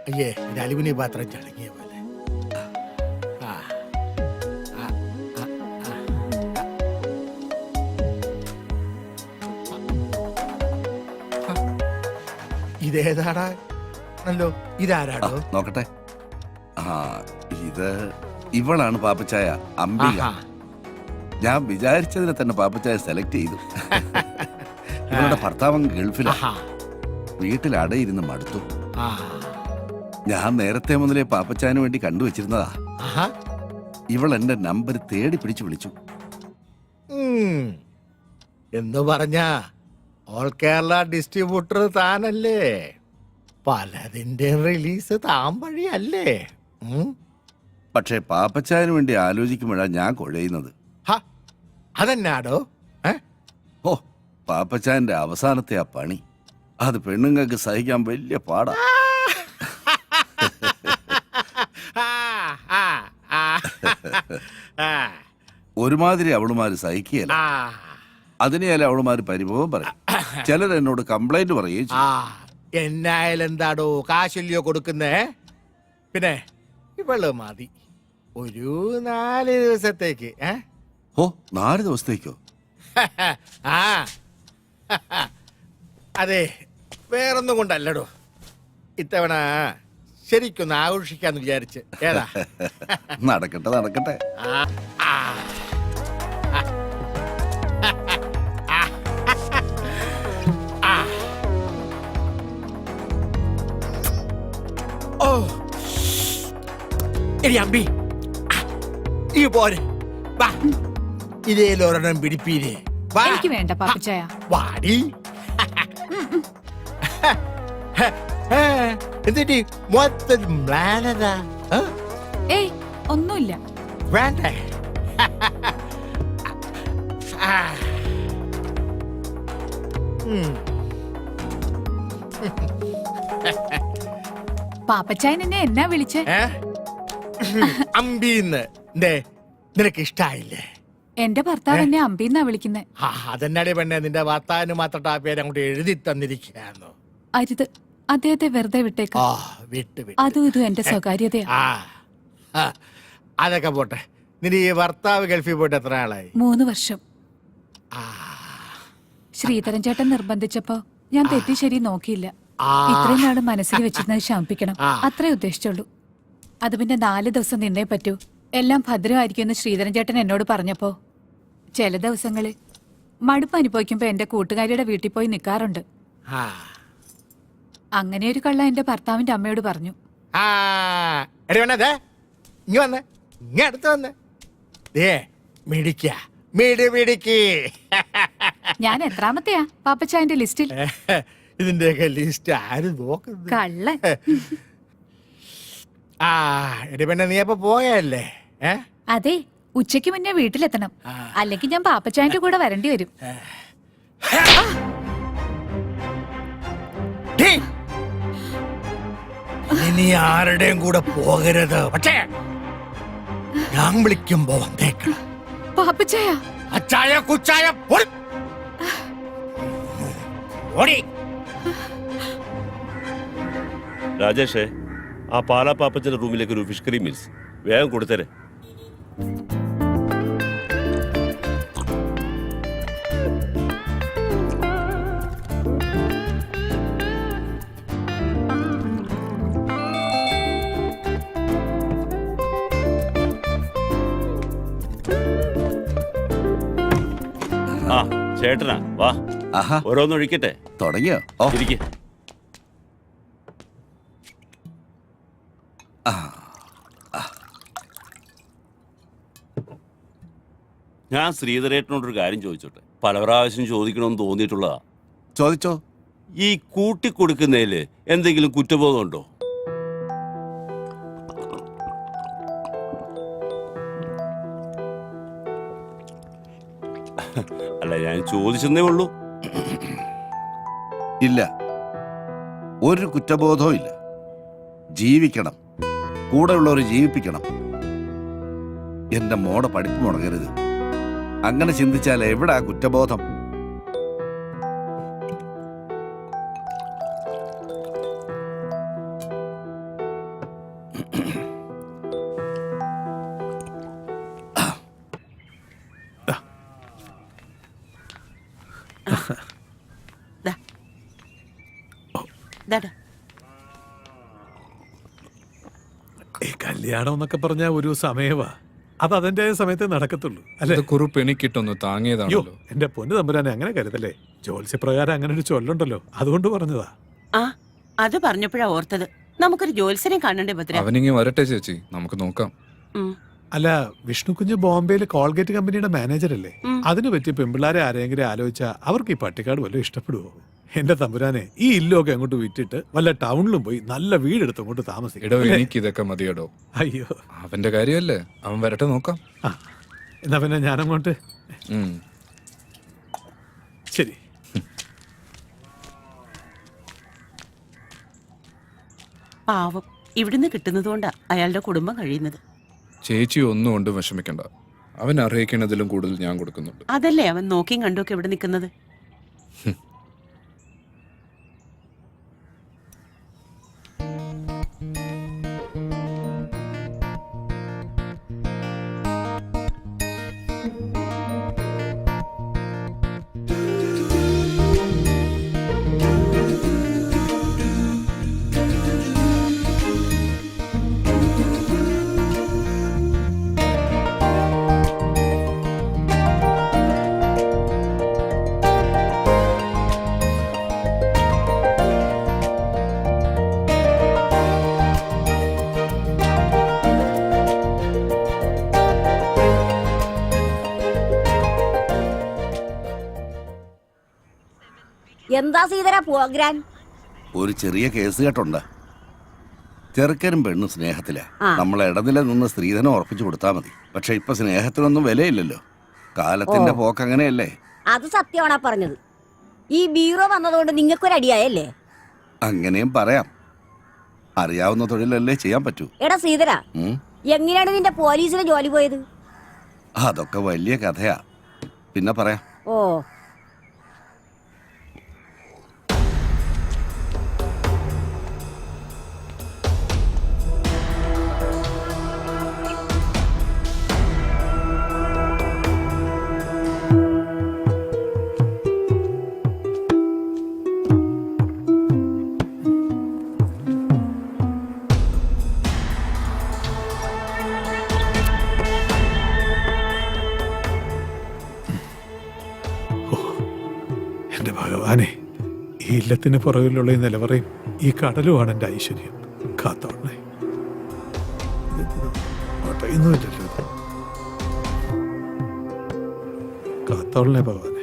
അയ്യേ ഇത് അലുമിനിയം പാത്രം ചടങ്ങിയ പോലെ. ആ, ആ, ആ, ആ. ഇതേതാടാ നല്ലോ ഇതാരാടോ? നോക്കട്ടെ. ആ, ഇത് ഇവളാണ് പാപ്പച്ചായ, അംബിക. ആഹാ. ഞാൻ വിചാരിച്ചതിനെ തന്നെ പാപ്പച്ചായ സെലക്ട് ചെയ്തു. ഇവളുടെ ഭർത്താവ് ഗൾഫിലാണ്. ആഹാ. വീട്ടിൽ അടയിരുന്ന് മടുത്തു. ആ. ഞാൻ നേരത്തെ മുതലേ പാപ്പച്ചായന് വേണ്ടി കണ്ടുവച്ചിരുന്നതാ. ആഹാ. ഇവൾ എന്റെ നമ്പർ തേടി പിടിച്ചു വിളിച്ചു. എന്ന് പറഞ്ഞ ഓൾ കേരള ഡിസ്ട്രിബ്യൂട്ടർ താനല്ലേ? പലതിന്റെ റിലീസ് താൻ വഴിയല്ലേ? പക്ഷേ പാപ്പച്ചായന് വേണ്ടി ആലോചിക്കുമ്പോഴാണ് ഞാൻ കുഴയുന്നത്. അതെന്നാടോ? ഓ, പാപ്പച്ചായന്റെ അവസാനത്തെ ആ പണി അത് പെണ്ണുങ്ങൾക്ക് സഹിക്കാൻ വലിയ പാടാ. ഒരുമാതിരി അവളുമാര് സഹിക്കുകയല്ല. അതിനെയല്ല അവളുമാര് പരിഭവം പറയും. ചിലർ എന്നോട് കംപ്ലൈന്റ് പറയുകയും ചെയ്യും. എന്നായാലും എന്താടോ കാശല്യോ കൊടുക്കുന്നേ? പിന്നെ ഇവള് മതി ഒരു 4 ദിവസത്തേക്ക്. ഓ, 4 ദിവസത്തേക്കോ? ആ അതെ, വേറൊന്നും കൊണ്ടല്ലടോ. ഇത്തവണ ശരിക്കൊന്ന് ആഘോഷിക്കാന്ന് വിചാരിച്ച്. ഏതാ? നടക്കട്ടെ നടക്കട്ടെ. ഓ എടി അമ്പി, ഈ പോരെ, വാ ഇതേലൊരെണ്ണം പിടിപ്പീരേ. എനിക്ക് വേണ്ട പാപ്പച്ചായ. വാടി. എന്നിട്ട് മൊത്തം മ്ലാനതാ. ഏയ് ഒന്നുമില്ല. വേണ്ടേ? പാപ്പച്ചായൻ എന്നെ എന്നാ വിളിച്ചേ? അമ്പീന്ന്. നിനക്ക് ഇഷ്ടായില്ലേ? എന്റെ ഭർത്താവ് എന്നെ അമ്പീന്നാ വിളിക്കുന്നേ. അതെന്നാടി പെണ്ണെ, നിന്റെ ഭർത്താവിന് മാത്രം ആ പേര് അങ്ങോട്ട് എഴുതി തന്നിരിക്കുകയാണോ? അരുത്, അദ്ദേഹത്തെ വെറുതെ വിട്ടേക്ക്. വിട്ട് വിട്ട്. അതും ഇതും എന്റെ സ്വകാര്യതയാ. അതൊക്കെ പോട്ടെ. നിന്റെ ഈ ഭർത്താവ് ഗൾഫിൽ പോയിട്ട് എത്ര ആളായി? 3 വർഷം. ശ്രീധരൻ ചേട്ടൻ നിർബന്ധിച്ചപ്പോ ഞാൻ തെറ്റി ശരി നോക്കിയില്ല. ഇത്രയും നാള് മനസ്സിൽ വെച്ചിരുന്നത് ശമിപ്പിക്കണം, അത്രേ ഉദ്ദേശിച്ചുള്ളൂ. അത് പിന്നെ 4 ദിവസം നിന്നേ പറ്റൂ, എല്ലാം ഭദ്രമായിരിക്കുമെന്ന് ശ്രീധരൻ ചേട്ടൻ എന്നോട് പറഞ്ഞപ്പോ ചില ദിവസങ്ങളിൽ മടുപ്പ് അനുഭവിക്കുമ്പോ എന്റെ കൂട്ടുകാരിയുടെ വീട്ടിൽ പോയി നിൽക്കാറുണ്ട്. അങ്ങനെ ഒരു കള്ള എന്റെ ഭർത്താവിന്റെ അമ്മയോട് പറഞ്ഞു. ഞാൻ എത്രാമത്തെയാ പാപ്പച്ചായന്റെ ലിസ്റ്റിൽ? ഇതിന്റെയൊക്കെ ലിസ്റ്റ് ആര് നോക്കുന്നു? കള്ളൻ. പിന്നെ നീ അപ്പൊ പോയല്ലേ? അതെ, ഉച്ചയ്ക്ക് മുന്നേ വീട്ടിലെത്തണം, അല്ലെങ്കിൽ ഞാൻ പാപ്പച്ചായന്റെ കൂടെ വരേണ്ടി വരും. ഇനി ആരുടെയും കൂടെ പോകരുത്. പക്ഷേ ഞാൻ വിളിക്കുമ്പോ വന്നേക്കണം. പാപ്പച്ചായ, അച്ചായ കുച്ചായ ഓടി. രാജേഷേ, ആ പാലാ പാപ്പച്ചന്റെ റൂമിലേക്ക് ഒരു ഫിഷ് കറി മീൽസ് വേഗം കൊടുത്തരെ. ആ ചേട്ടനാ, വാ ഓരോന്നൊഴിക്കട്ടെ. തുടങ്ങിയോ? ഇരിക്കെ. ഞാൻ ശ്രീധരേട്ടനോടൊരു കാര്യം ചോദിച്ചോട്ടെ? പല പ്രാവശ്യം ചോദിക്കണമെന്ന് തോന്നിയിട്ടുള്ളതാ. ചോദിച്ചോ. ഈ കൂട്ടിക്കൊടുക്കുന്നതില് എന്തെങ്കിലും കുറ്റബോധം ഉണ്ടോ? അല്ല, ഞാൻ ചോദിച്ചെന്നേ ഉള്ളൂ. ഇല്ല, ഒരു കുറ്റബോധവും ഇല്ല. ജീവിക്കണം, കൂടെ ഉള്ളവർ ജീവിപ്പിക്കണം. എന്റെ മോടെ പഠിപ്പ് മുടങ്ങരുത്. അങ്ങനെ ചിന്തിച്ചാൽ എവിടാ കുറ്റബോധം? ദാടാ. ഈ കല്യാണം എന്നൊക്കെ പറഞ്ഞ ഒരു സമയവാ, അത് അതിന്റെ സമയത്ത് നടക്കത്തുള്ളൂ അല്ലെ? കുറിപ്പ് എനിക്കിട്ടൊന്ന് അയ്യോ താങ്ങിയതാണല്ലോ. എന്റെ പൊന്നു തമ്പുരാനെ അങ്ങനെ കരുതല്ലേ. ജോത്സ്യപ്രകാരം അങ്ങനെ ഒരു ചൊല്ലുണ്ടല്ലോ, അതുകൊണ്ട് പറഞ്ഞതാ. ആ അത് പറഞ്ഞപ്പോഴാ ഓർത്തത്, നമുക്കൊരു ജോത്സ്യനെ കാണണ്ടേ ഭദ്ര. അവനിങ്ങി വരട്ടെ ചേച്ചി, നമുക്ക് നോക്കാം. ഉം. അല്ല, വിഷ്ണുകുഞ്ഞ് ബോംബെയിൽ കോൾഗേറ്റ് കമ്പനിയുടെ മാനേജർ അല്ലേ? ഉം. അതിന് പറ്റിയ പെമ്പിള്ളാരെ ആരെങ്കിലും ആലോചിച്ചാ അവർക്ക് ഈ പട്ടിക്കാട് വല്ലതും ഇഷ്ടപ്പെടുവോ? എന്റെ തമ്പുരാനെ, ഈ ഇല്ലൊക്കെ അങ്ങോട്ട് വിറ്റിട്ട് വല്ല ടൗണിലും പോയി നല്ല വീടെടുത്ത് അങ്ങോട്ട് എടോ താമസിക്കും. എനിക്ക് ഇതൊക്കെ മതിയടോ. അയ്യോ, അവന്റെ കാര്യമല്ലേ, അവൻ വരട്ടെ നോക്കാം. ആ എന്നാ പിന്നെ ഞാനങ്ങോട്ട്. ഉം. ശരി. പാവം, ഇവിടുന്ന് കിട്ടുന്നതുകൊണ്ടാ അയാളുടെ കുടുംബം കഴിയുന്നത്. ചേച്ചി ഒന്നും കൊണ്ടും വിഷമിക്കണ്ട, അവൻ അറിയിക്കുന്നതിലും കൂടുതൽ ഞാൻ കൊടുക്കുന്നുണ്ട്. അതല്ലേ അവൻ നോക്കിയും കണ്ടുമൊക്കെ ഇവിടെ നിൽക്കുന്നത്. എന്താ സീതര പ്രോഗ്രാം? ഒരു ചെറിയ കേസ് കേട്ടുണ്ട്. ചെറുക്കനും പെണ്ണും സ്നേഹത്തിലാ. ആ. നമ്മൾ ഇടനില നിന്ന് സ്ത്രീധനം ഉറപ്പിച്ചു കൊടുത്താൽ മതി. പക്ഷെ ഇപ്പൊ സ്നേഹത്തിനൊന്നും വിലയില്ലല്ലോ. കാലത്തിന്റെ പോക്ക് അങ്ങനെയല്ലേ. അത് സത്യമാണാ പറഞ്ഞത്. ഈ ബീറോ വന്നതുകൊണ്ട് നിങ്ങൾക്കൊരടിയായല്ലേ? അങ്ങനെയും പറയാം. അറിയാവുന്ന തൊഴിലല്ലേ ചെയ്യാൻ പറ്റൂ. എടാ സീതര, ഉം. എങ്ങനെയാണ് നിന്റെ പോലീസിന് ജോലി പോയത്? അതൊക്കെ വലിയ കഥയാ, പിന്നെ പറയാം. ഓ, എന്റെ ഭഗവാനെ, ഈ ഇല്ലത്തിന് പുറകിലുള്ള ഈ നിലവറയും ഈ കടലുമാണ് എന്റെ ഐശ്വര്യം. കാത്തോളണേ. പറയുന്നുമില്ലല്ലോ. കാത്തോളണേ ഭഗവാൻ.